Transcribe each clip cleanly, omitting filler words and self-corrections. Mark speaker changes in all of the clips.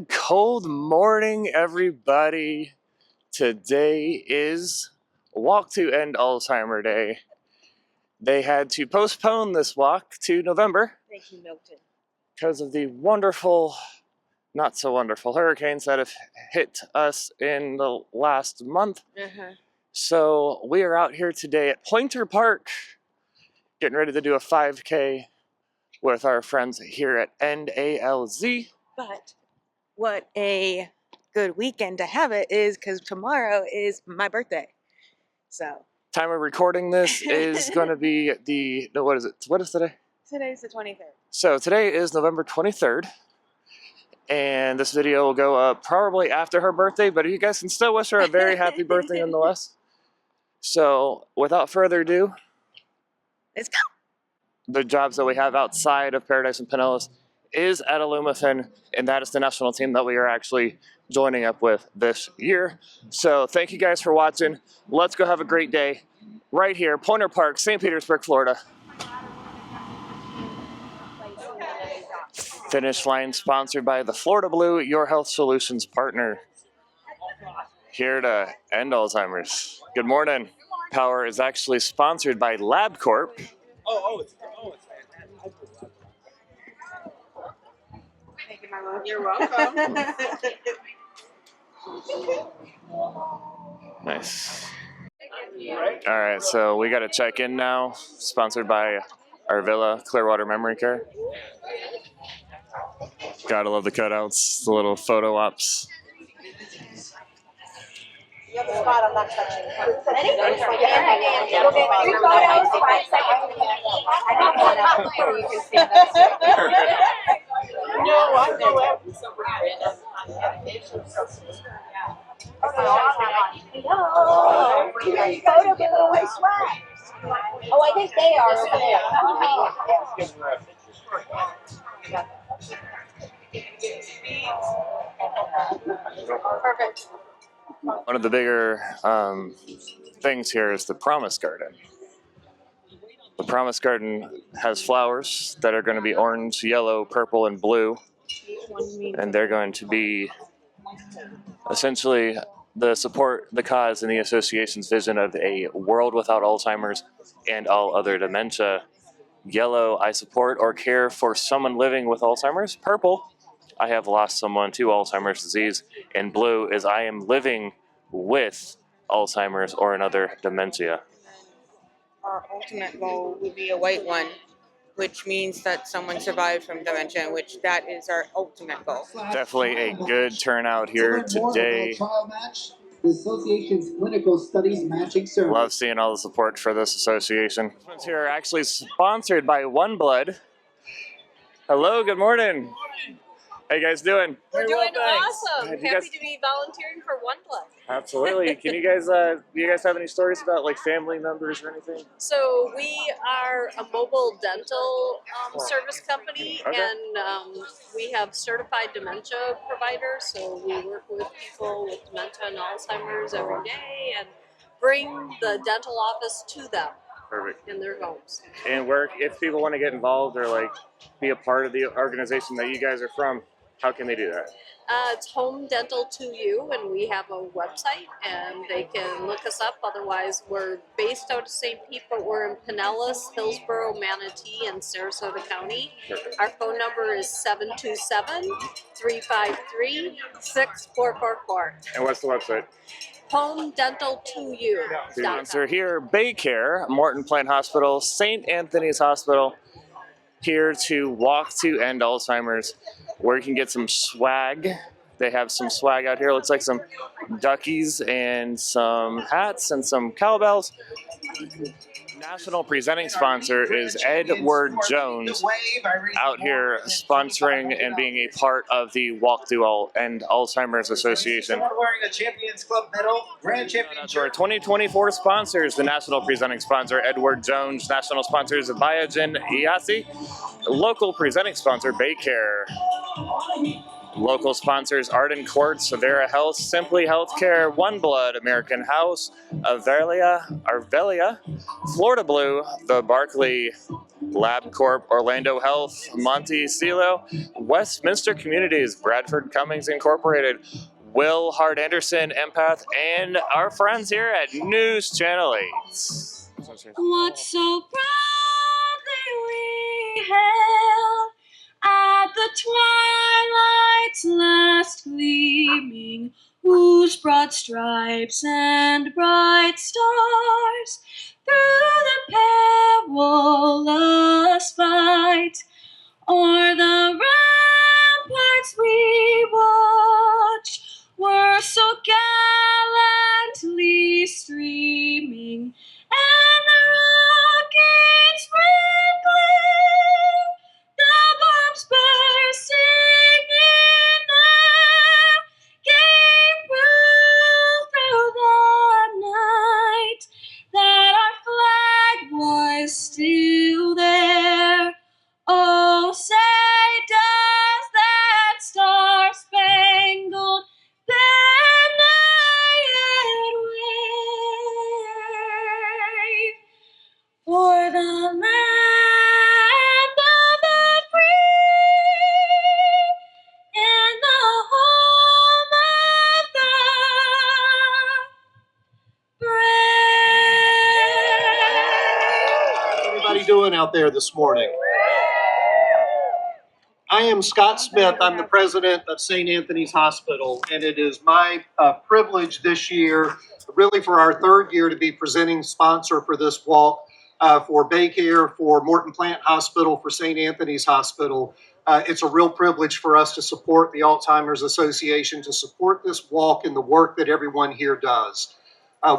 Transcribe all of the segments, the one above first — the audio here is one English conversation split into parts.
Speaker 1: Good cold morning, everybody. Today is Walk to End Alzheimer Day. They had to postpone this walk to November
Speaker 2: Thank you, Milton.
Speaker 1: because of the wonderful, not so wonderful hurricanes that have hit us in the last month. So we are out here today at Pointer Park, getting ready to do a 5K with our friends here at End Alz.
Speaker 2: But what a good weekend to have it is, because tomorrow is my birthday. So
Speaker 1: Time of recording this is going to be what is it? What is today?
Speaker 2: today's the 23rd.
Speaker 1: So today is November 23rd, and this video will go up probably after her birthday, but you guys can still wish her a very happy birthday nonetheless. So without further ado,
Speaker 2: Let's go.
Speaker 1: the jobs that we have outside of Paradise and Pinellas is at Illumifin, and that is the national team that we are actually joining up with this year. So thank you guys for watching. Let's go have a great day right here, Pointer Park, St. Petersburg, Florida. Finish line sponsored by the Florida Blue, your health solutions partner. Here to End Alzheimer's. Good morning. Power is actually sponsored by LabCorp.
Speaker 2: Thank you, my love. You're welcome.
Speaker 1: Nice. All right, so we got to check in now. Sponsored by our villa, Clearwater Memory Care. Gotta love the cutouts, the little photo ops.
Speaker 3: You have a spot I'm not touching. Ready?
Speaker 2: You'll get 3
Speaker 3: photos, 5 seconds. I got one up before you can stand up.
Speaker 4: No, I go after somebody random on medication.
Speaker 3: Hello. Photo, give away swag. Oh, I think they are over there. Perfect.
Speaker 1: One of the bigger things here is the Promise Garden. The Promise Garden has flowers that are going to be orange, yellow, purple, and blue. And they're going to be essentially the support, the cause, and the association's vision of a world without Alzheimer's and all other dementia. Yellow, I support or care for someone living with Alzheimer's. Purple, I have lost someone to Alzheimer's disease. And blue is I am living with Alzheimer's or another dementia.
Speaker 2: Our ultimate goal would be a white one, which means that someone survived from dementia, which that is our ultimate goal.
Speaker 1: Definitely a good turnout here today.
Speaker 5: The association's clinical studies matching service.
Speaker 1: Love seeing all the support for this association. This one's here are actually sponsored by One Blood. Hello, good morning. How you guys doing?
Speaker 6: We're doing awesome.
Speaker 1: You
Speaker 6: Happy
Speaker 1: guys-
Speaker 6: to be volunteering for One Blood.
Speaker 1: Absolutely. Can you guys do you guys have any stories about like family members or anything?
Speaker 6: So we are a mobile dental service company,
Speaker 1: Okay.
Speaker 6: and we have certified dementia providers. So we work with people with dementia and Alzheimer's every day, and bring the dental office to them
Speaker 1: Perfect.
Speaker 6: in their homes.
Speaker 1: And where, if people want to get involved or like be a part of the organization that you guys are from, how can they do that?
Speaker 6: It's Home Dental to You, and we have a website, and they can look us up. Otherwise, we're based out of St. Pete, but we're in Pinellas, Hillsborough, Manatee, and Sarasota County.
Speaker 1: Perfect.
Speaker 6: Our phone number is 727-353-6444.
Speaker 1: And what's the website?
Speaker 6: HomeDental2U.com.
Speaker 1: Sponsor here, Baycare, Morton Plant Hospital, St. Anthony's Hospital, here to walk to End Alzheimer's, where you can get some swag. They have some swag out here. Looks like some duckies and some hats and some cowbells. National presenting sponsor is Edward Jones, out here sponsoring and being a part of the Walk to End Alzheimer's Association.
Speaker 5: Someone wearing a Champions Club medal, grand
Speaker 1: To our
Speaker 5: championship.
Speaker 1: 2024 sponsors, the national presenting sponsor, Edward Jones. National sponsors, Biogen Iasi. Local presenting sponsor, Baycare. Local sponsors, Arden Quartz, Avera Health, Simply Healthcare, One Blood, American House, Arvelia, Florida Blue, the Barkley LabCorp, Orlando Health, Monticello, Westminster Communities, Bradford Cummings Incorporated, Will Hart Anderson, Empath, and our friends here at News Channel 8.
Speaker 7: What so proudly we hailed at the twilight's last gleaming, whose broad stripes and bright stars through the perilous fight o'er the ramparts we watched were so gallantly streaming, and the rockets sprinkling, the bombs bursting in air, gave proof through the night that our flag was still there. Oh, say does that star-spangled banner yet wave for the land of the free and the home of the brave?
Speaker 8: Everybody doing out there this morning? I am Scott Smith. I'm the president of St. Anthony's Hospital, and it is my privilege this year, really for our third year, to be presenting sponsor for this walk for Baycare, for Morton Plant Hospital, for St. Anthony's Hospital. It's a real privilege for us to support the Alzheimer's Association, to support this walk and the work that everyone here does.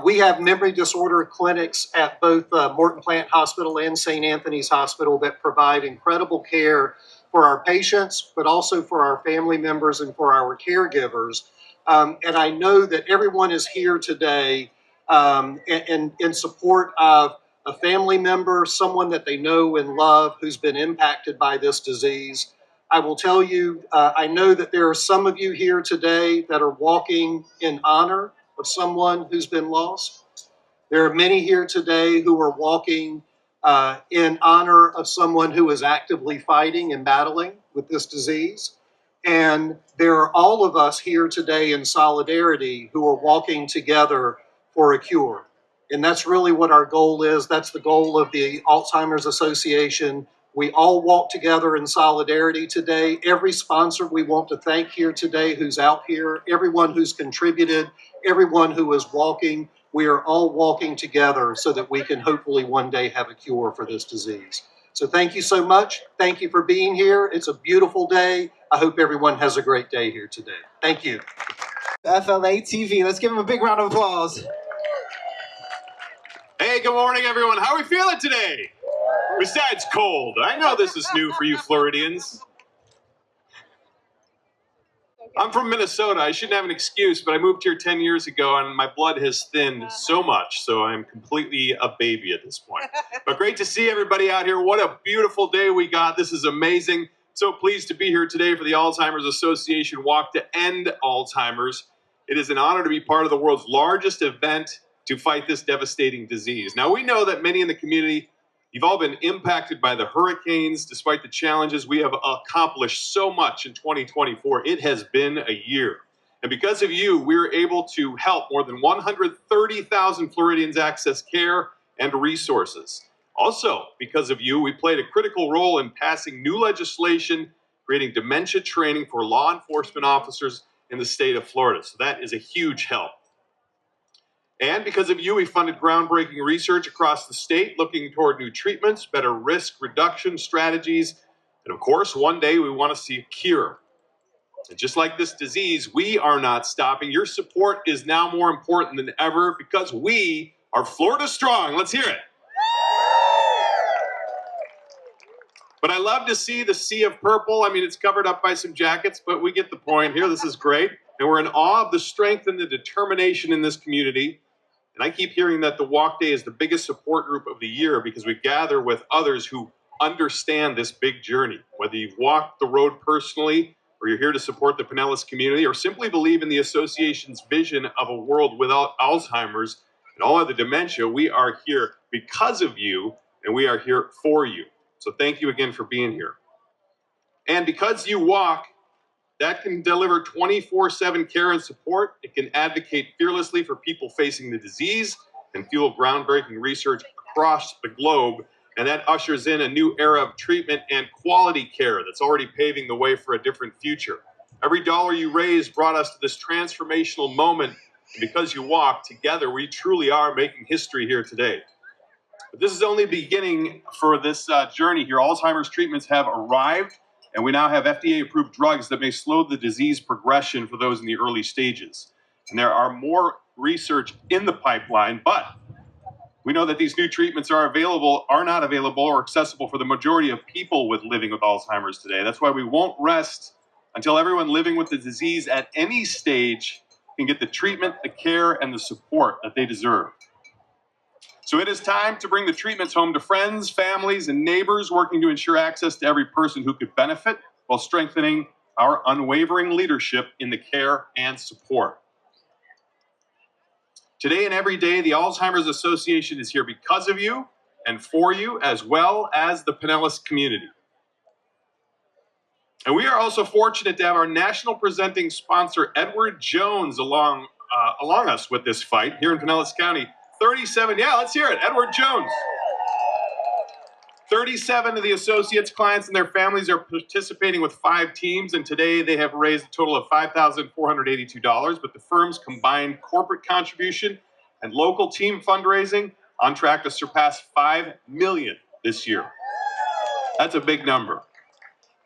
Speaker 8: We have memory disorder clinics at both Morton Plant Hospital and St. Anthony's Hospital that provide incredible care for our patients, but also for our family members and for our caregivers. And I know that everyone is here today in support of a family member, someone that they know and love who's been impacted by this disease. I will tell you, I know that there are some of you here today that are walking in honor of someone who's been lost. There are many here today who are walking in honor of someone who is actively fighting and battling with this disease. And there are all of us here today in solidarity who are walking together for a cure. And that's really what our goal is. That's the goal of the Alzheimer's Association. We all walk together in solidarity today. Every sponsor we want to thank here today who's out here, everyone who's contributed, everyone who is walking. We are all walking together so that we can hopefully one day have a cure for this disease. So thank you so much. Thank you for being here. It's a beautiful day. I hope everyone has a great day here today. Thank you.
Speaker 9: FLA TV, let's give them a big round of applause.
Speaker 10: Hey, good morning, everyone. How are we feeling today? Besides cold. I know this is new for you Floridians. I'm from Minnesota. I shouldn't have an excuse, but I moved here 10 years ago and my blood has thinned so much, so I'm completely a baby at this point. But great to see everybody out here. What a beautiful day we got. This is amazing. So pleased to be here today for the Alzheimer's Association Walk to End Alzheimer's. It is an honor to be part of the world's largest event to fight this devastating disease. Now, we know that many in the community, you've all been impacted by the hurricanes. Despite the challenges, we have accomplished so much in 2024. It has been a year. And because of you, we're able to help more than 130,000 Floridians access care and resources. Also, because of you, we played a critical role in passing new legislation, creating dementia training for law enforcement officers in the state of Florida. So that is a huge help. And because of you, we funded groundbreaking research across the state, looking toward new treatments, better risk reduction strategies, and of course, one day we want to see a cure. And just like this disease, we are not stopping. Your support is now more important than ever because we are Florida strong. Let's hear it. But I love to see the sea of purple. I mean, it's covered up by some jackets, but we get the point here. This is great. And we're in awe of the strength and the determination in this community. And I keep hearing that the Walk Day is the biggest support group of the year because we gather with others who understand this big journey. Whether you've walked the road personally, or you're here to support the Pinellas community, or simply believe in the association's vision of a world without Alzheimer's and all other dementia, we are here because of you, and we are here for you. So thank you again for being here. And because you walk, that can deliver 24/7 care and support. It can advocate fearlessly for people facing the disease and fuel groundbreaking research across the globe. And that ushers in a new era of treatment and quality care that's already paving the way for a different future. Every dollar you raise brought us to this transformational moment. And because you walk together, we truly are making history here today. But this is only the beginning for this journey here. Alzheimer's treatments have arrived, and we now have FDA-approved drugs that may slow the disease progression for those in the early stages. And there are more research in the pipeline, but we know that these new treatments are not available or accessible for the majority of people living with Alzheimer's today. That's why we won't rest until everyone living with the disease at any stage can get the treatment, the care, and the support that they deserve. So it is time to bring the treatments home to friends, families, and neighbors, working to ensure access to every person who could benefit while strengthening our unwavering leadership in the care and support. Today and every day, the Alzheimer's Association is here because of you and for you, as well as the Pinellas community. And we are also fortunate to have our national presenting sponsor, Edward Jones, along us with this fight here in Pinellas County. 37, yeah, let's hear it, Edward Jones. 37 of the associates, clients, and their families are participating with 5 teams, and today they have raised a total of $5,482, but the firm's combined corporate contribution and local team fundraising on track to surpass $5 million this year. That's a big number.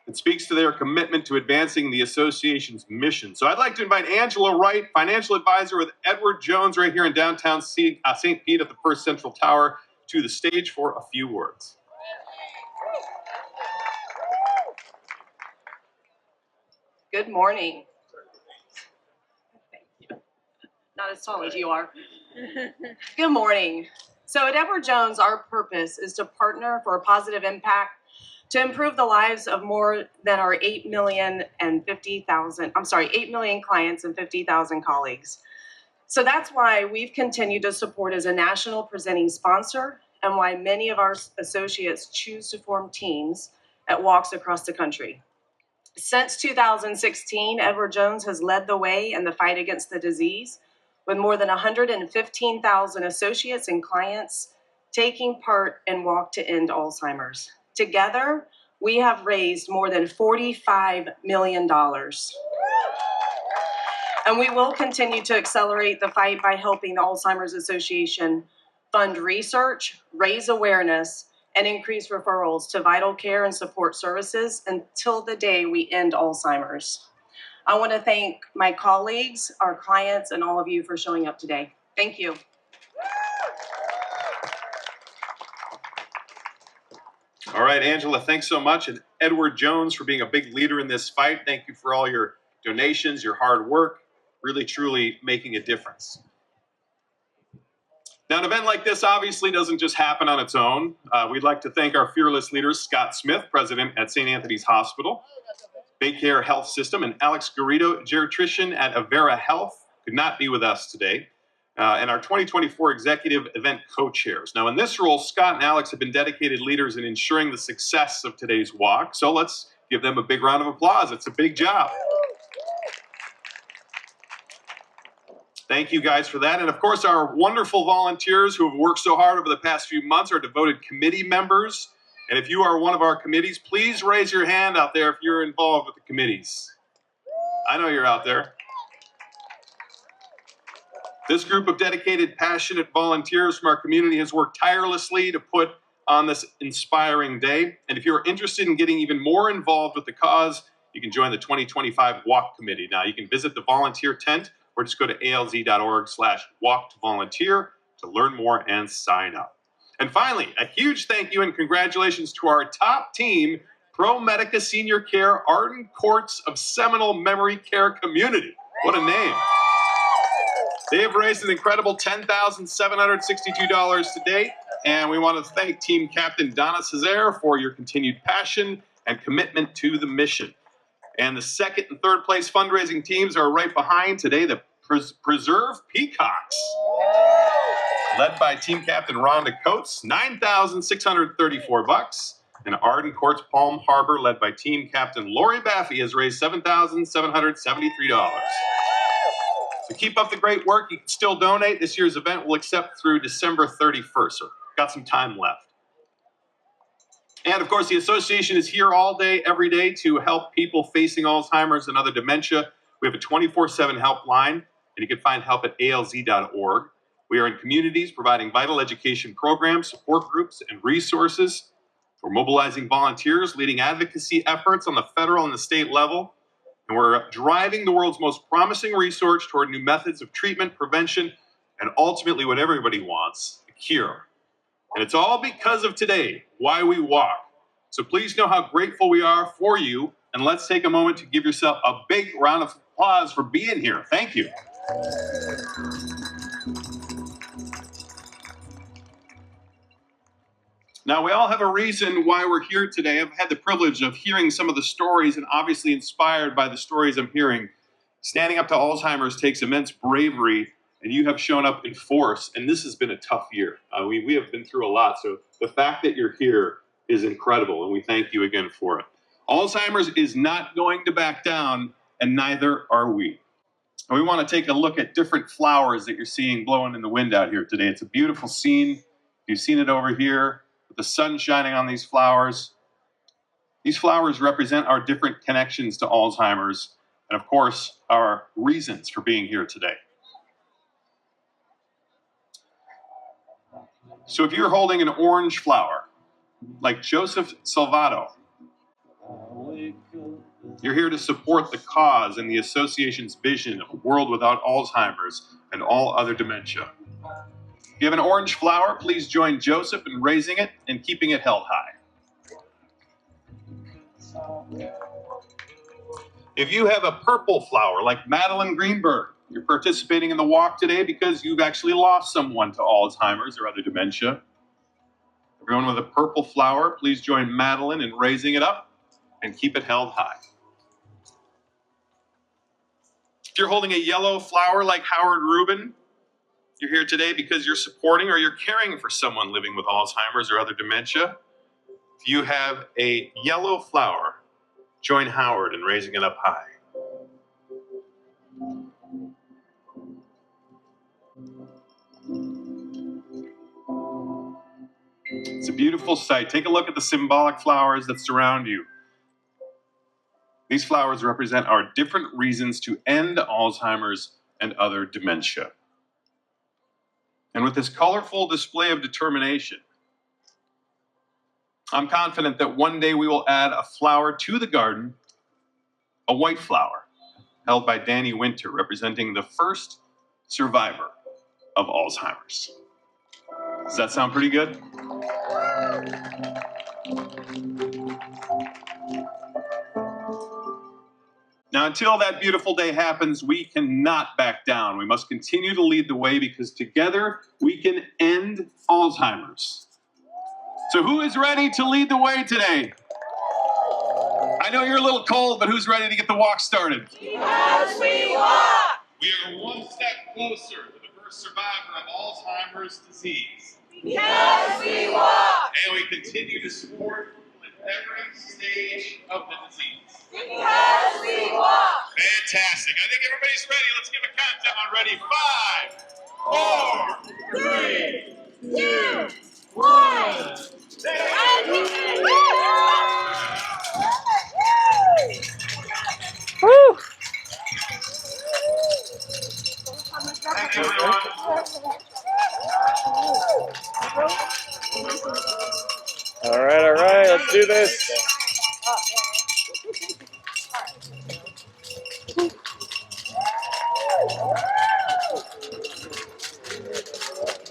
Speaker 10: It speaks to their commitment to advancing the association's mission. So I'd like to invite Angela Wright, financial advisor with Edward Jones right here in downtown St. Pete at the First Central Tower, to the stage for a few words.
Speaker 11: Good morning. Thank you. Not as tall as you are. Good morning. So at Edward Jones, our purpose is to partner for a positive impact to improve the lives of more than our 8 million clients and 50,000 colleagues. So that's why we've continued to support as a national presenting sponsor, and why many of our associates choose to form teams at walks across the country. Since 2016, Edward Jones has led the way in the fight against the disease, with more than 115,000 associates and clients taking part in Walk to End Alzheimer's. Together, we have raised more than $45 million. And we will continue to accelerate the fight by helping the Alzheimer's Association fund research, raise awareness, and increase referrals to vital care and support services until the day we end Alzheimer's. I want to thank my colleagues, our clients, and all of you for showing up today. Thank you.
Speaker 10: All right, Angela, thanks so much. And Edward Jones for being a big leader in this fight. Thank you for all your donations, your hard work, really, truly making a difference. Now, an event like this obviously doesn't just happen on its own. We'd like to thank our fearless leaders, Scott Smith, president at St. Anthony's Hospital, Baycare Health System, and Alex Garrido, geriatrician at Avera Health, could not be with us today, and our 2024 executive event co-chairs. Now, in this role, Scott and Alex have been dedicated leaders in ensuring the success of today's walk, so let's give them a big round of applause. It's a big job. Thank you guys for that. And of course, our wonderful volunteers who have worked so hard over the past few months, our devoted committee members. And if you are one of our committees, please raise your hand out there if you're involved with the committees. I know you're out there. This group of dedicated, passionate volunteers from our community has worked tirelessly to put on this inspiring day. And if you're interested in getting even more involved with the cause, you can join the 2025 Walk Committee. Now, you can visit the volunteer tent or just go to alz.org/walk-to-volunteer to learn more and sign up. And finally, a huge thank you and congratulations to our top team, ProMedica Senior Care Arden Courts of Seminole Memory Care Community. What a name. They have raised an incredible $10,762 to date. And we want to thank Team Captain Donna Cesare for your continued passion and commitment to the mission. And the second and third place fundraising teams are right behind today, the Preserve Peacocks, led by Team Captain Rhonda Coates, $9,634. And Arden Courts Palm Harbor, led by team captain Lori Baffey, has raised $7,773. So keep up the great work. You can still donate. This year's event will accept through December 31st. So got some time left. And of course, the association is here all day, every day to help people facing Alzheimer's and other dementia. We have a 24/7 helpline, and you can find help at alz.org. We are in communities providing vital education programs, support groups, and resources. We're mobilizing volunteers, leading advocacy efforts on the federal and the state level. And we're driving the world's most promising research toward new methods of treatment, prevention, and ultimately what everybody wants, a cure. And it's all because of today, Why We Walk. So please know how grateful we are for you. And let's take a moment to give yourself a big round of applause for being here. Thank you. Now, we all have a reason why we're here today. I've had the privilege of hearing some of the stories and obviously inspired by the stories I'm hearing. Standing up to Alzheimer's takes immense bravery, and you have shown up in force, and this has been a tough year. We have been through a lot, so the fact that you're here is incredible, and we thank you again for it. Alzheimer's is not going to back down, and neither are we. And we want to take a look at different flowers that you're seeing blowing in the wind out here today. It's a beautiful scene. You've seen it over here with the sun shining on these flowers. These flowers represent our different connections to Alzheimer's, and of course, our reasons for being here today. So if you're holding an orange flower, like Joseph Salvato, you're here to support the cause and the association's vision of a world without Alzheimer's and all other dementia. If you have an orange flower, please join Joseph in raising it and keeping it held high. If you have a purple flower, like Madeline Greenberg, you're participating in the walk today because you've actually lost someone to Alzheimer's or other dementia. Everyone with a purple flower, please join Madeline in raising it up and keep it held high. If you're holding a yellow flower like Howard Rubin, you're here today because you're supporting or you're caring for someone living with Alzheimer's or other dementia. If you have a yellow flower, join Howard in raising it up high. It's a beautiful sight. Take a look at the symbolic flowers that surround you. These flowers represent our different reasons to end Alzheimer's and other dementia. And with this colorful display of determination, I'm confident that one day we will add a flower to the garden, a white flower, held by Danny Winter, representing the first survivor of Alzheimer's. Does that sound pretty good? Now, until that beautiful day happens, we cannot back down. We must continue to lead the way because together we can end Alzheimer's. So who is ready to lead the way today? I know you're a little cold, but who's ready to get the walk started?
Speaker 7: Because we walk.
Speaker 10: We are one step closer to the first survivor of Alzheimer's disease.
Speaker 7: Because we walk.
Speaker 10: And we continue to support at every stage of the disease.
Speaker 7: Because we walk.
Speaker 10: Fantastic. I think everybody's ready. Let's give a countdown. Ready? 5, 4,
Speaker 7: 3, 2, 1.
Speaker 1: Woo!
Speaker 10: Thank you, everyone.
Speaker 1: All right, let's do this.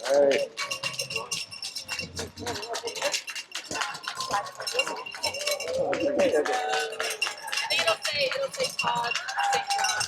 Speaker 1: All right.
Speaker 6: It'll say Todd, St. John.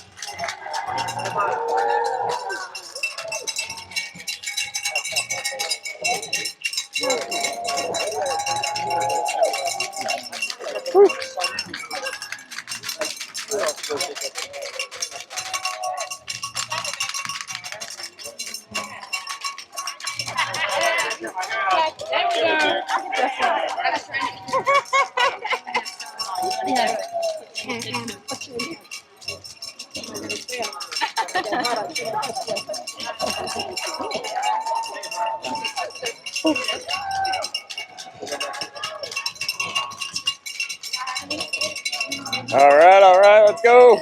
Speaker 1: All right, let's go.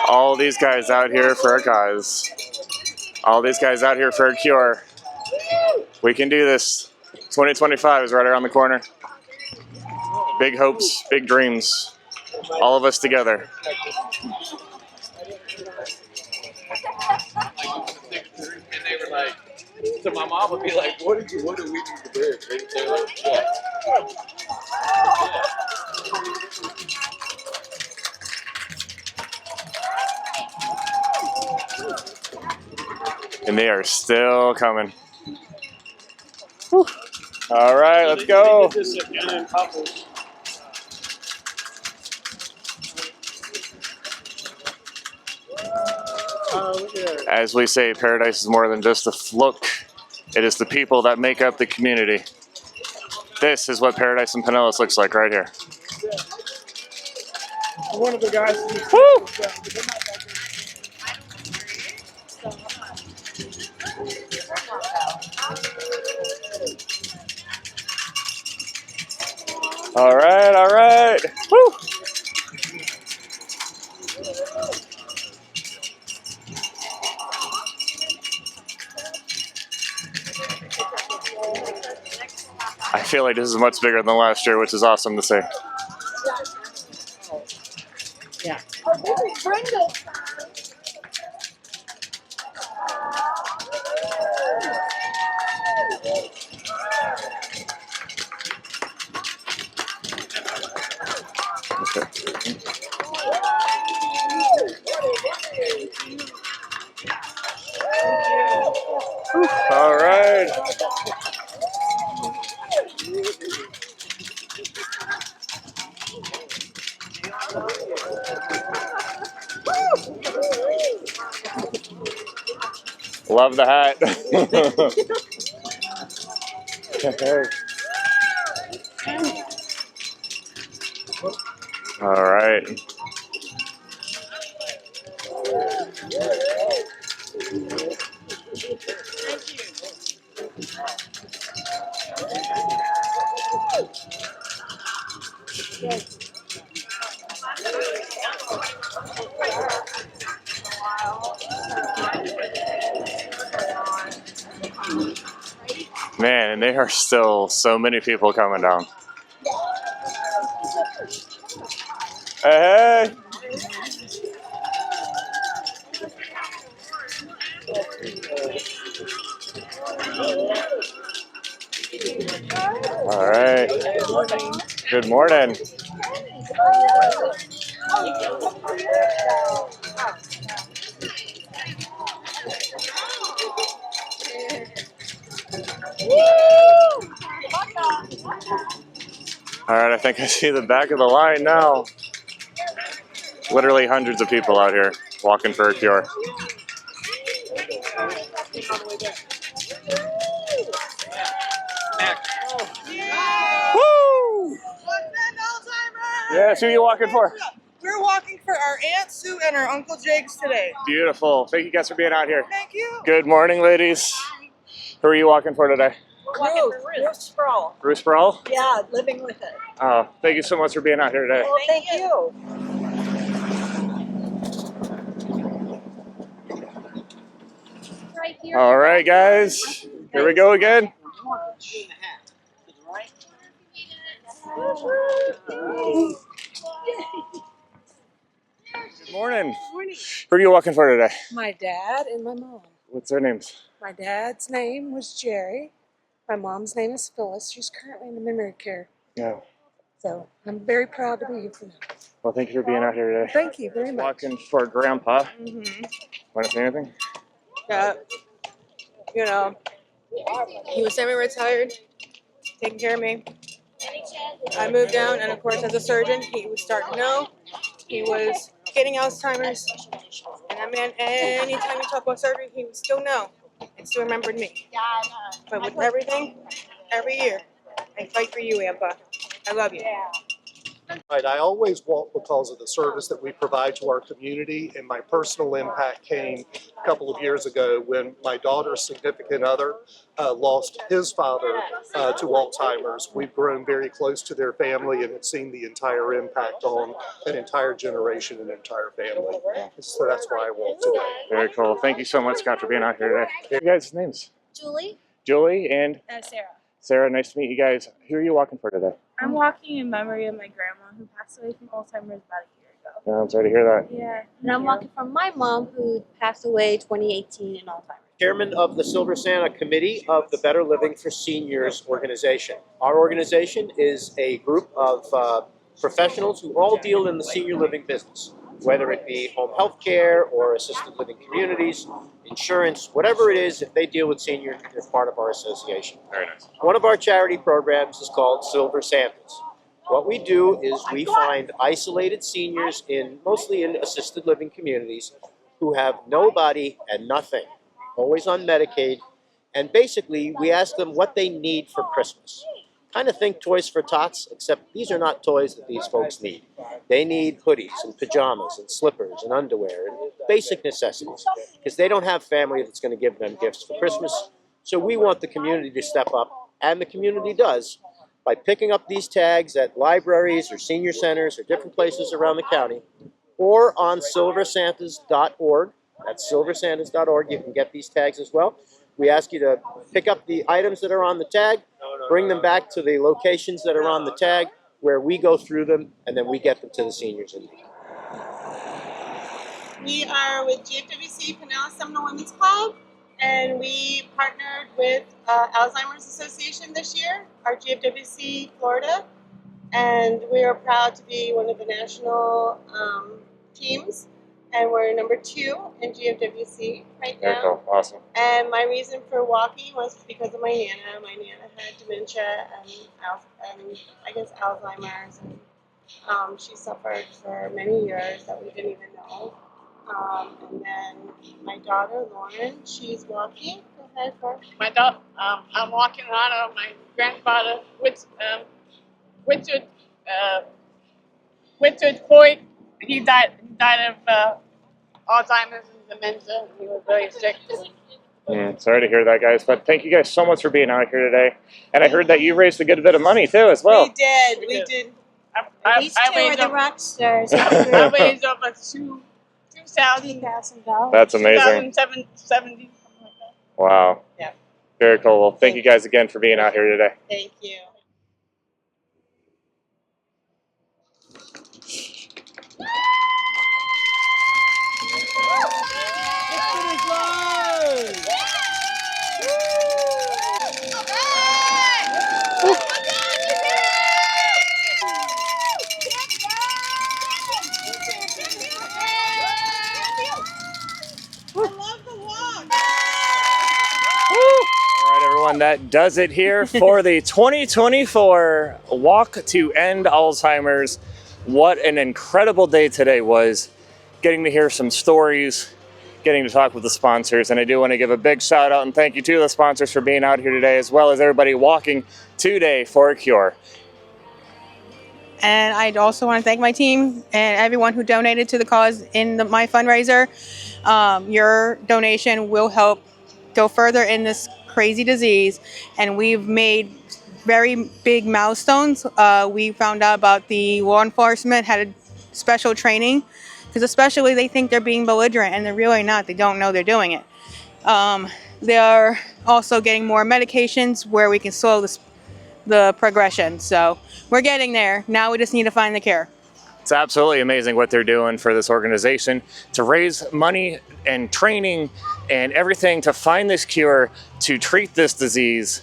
Speaker 1: All these guys out here for a cause. All these guys out here for a cure. We can do this. 2025 is right around the corner. Big hopes, big dreams. All of us together.
Speaker 12: And they were like, so my mom would be like, what do we need to do? They're like, yeah.
Speaker 1: And they are still coming. Whew. All right, let's go. As we say, paradise is more than just a look. It is the people that make up the community. This is what paradise in Pinellas looks like right here.
Speaker 13: One of the guys.
Speaker 1: Woo! All right, all right. Woo! I feel like this is much bigger than last year, which is awesome to see.
Speaker 13: Yeah.
Speaker 3: Oh, this is Brenda.
Speaker 1: All right. Love the hat. All right. Man, and there are still so many people coming down. Hey, hey. All right. Good morning. All right, I think I see the back of the line now. Literally hundreds of people out here walking for a cure. Woo! Yes, who are you walking for?
Speaker 2: We're walking for our Aunt Sue and our Uncle Jakes today.
Speaker 1: Beautiful. Thank you guys for being out here.
Speaker 2: Thank you.
Speaker 1: Good morning, ladies. Who are you walking for today?
Speaker 14: Ruth Sproul.
Speaker 1: Bruce Sproul?
Speaker 14: Yeah, living with it.
Speaker 1: Oh, thank you so much for being out here today.
Speaker 14: Well, thank you.
Speaker 6: Right here.
Speaker 1: All right, guys. Here we go again. Good morning. Who are you walking for today?
Speaker 15: My dad and my mom.
Speaker 1: What's their names?
Speaker 15: My dad's name was Jerry. My mom's name is Phyllis. She's currently in the memory care.
Speaker 1: Yeah.
Speaker 15: So I'm very proud to be here for them.
Speaker 1: Well, thank you for being out here today.
Speaker 15: Thank you very much.
Speaker 1: Walking for Grandpa.
Speaker 2: Mm-hmm.
Speaker 1: Want to say anything?
Speaker 2: Yeah. You know, he was semi-retired, taking care of me. I moved down, and of course, as a surgeon, he was starting to know. He was getting Alzheimer's. And that man, anytime you talk about surgery, he would still know and still remembered me. But with everything, every year. I fight for you, Ampa. I love you.
Speaker 8: Right, I always walk because of the service that we provide to our community, and my personal impact came a couple of years ago when my daughter's significant other lost his father to Alzheimer's. We've grown very close to their family and have seen the entire impact on an entire generation and entire family. So that's why I walk today.
Speaker 1: Very cool. Thank you so much, Scott, for being out here today. What are you guys' names?
Speaker 7: Julie.
Speaker 1: Julie and
Speaker 7: Sarah.
Speaker 1: Sarah. Nice to meet you guys. Who are you walking for today?
Speaker 7: I'm walking in memory of my grandma who passed away from Alzheimer's about a year ago.
Speaker 1: Yeah, I'm sorry to hear that.
Speaker 7: Yeah.
Speaker 6: And I'm walking from my mom who passed away 2018 in Alzheimer's.
Speaker 16: Chairman of the Silver Santa Committee of the Better Living for Seniors organization. Our organization is a group of professionals who all deal in the senior living business, whether it be home health care or assisted living communities, insurance, whatever it is, if they deal with seniors, they're part of our association.
Speaker 1: Very nice.
Speaker 16: One of our charity programs is called Silver Santas. What we do is we find isolated seniors mostly in assisted living communities who have nobody and nothing, always on Medicaid, and basically we ask them what they need for Christmas. Kind of think Toys for Tots, except these are not toys that these folks need. They need hoodies and pajamas and slippers and underwear and basic necessities because they don't have family that's going to give them gifts for Christmas. So we want the community to step up, and the community does, by picking up these tags at libraries or senior centers or different places around the county, or on silversantas.org. That's silversantas.org. You can get these tags as well. We ask you to pick up the items that are on the tag, bring them back to the locations that are on the tag, where we go through them, and then we get them to the seniors in need.
Speaker 17: We are with GFWC Pinellas Seminole Women's Club, and we partnered with Alzheimer's Association this year, our GFWC Florida, and we are proud to be one of the national teams, and we're number 2 in GFWC right now.
Speaker 1: Very cool. Awesome.
Speaker 17: And my reason for walking was because of my Nana. My Nana had dementia and I guess Alzheimer's, and she suffered for many years that we didn't even know. And then my daughter Lauren, she's walking. Go ahead, first.
Speaker 4: My daughter, I'm walking around. My grandfather, Richard Floyd, he died of Alzheimer's and dementia. He was very sick.
Speaker 1: Sorry to hear that, guys. But thank you guys so much for being out here today. And I heard that you raised a good bit of money too, as well.
Speaker 17: We did.
Speaker 4: These two are the
Speaker 7: rock stars.
Speaker 4: I raised over $2,000.
Speaker 1: That's amazing.
Speaker 4: 2,770, something like that.
Speaker 1: Wow.
Speaker 17: Yeah.
Speaker 1: Very cool. Well, thank you guys again for being out here today.
Speaker 17: Thank you.
Speaker 1: All right, everyone, that does it here for the 2024 Walk to End Alzheimer's. What an incredible day today was, getting to hear some stories, getting to talk with the sponsors, and I do want to give a big shout out and thank you to the sponsors for being out here today, as well as everybody walking today for a cure.
Speaker 2: And I'd also want to thank my team and everyone who donated to the cause in my fundraiser. Your donation will help go further in this crazy disease, and we've made very big milestones. We found out about the law enforcement had a special training, because especially they think they're being belligerent, and they're really not. They don't know they're doing it. They're also getting more medications where we can slow the progression. So we're getting there. Now we just need to find the cure.
Speaker 1: It's absolutely amazing what they're doing for this organization to raise money and training and everything to find this cure, to treat this disease,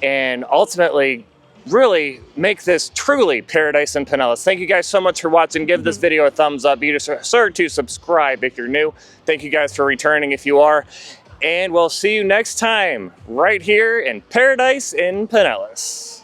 Speaker 1: and ultimately really make this truly paradise in Pinellas. Thank you guys so much for watching. Give this video a thumbs up. Be sure to subscribe if you're new. Thank you guys for returning if you are. And we'll see you next time right here in Paradise in Pinellas.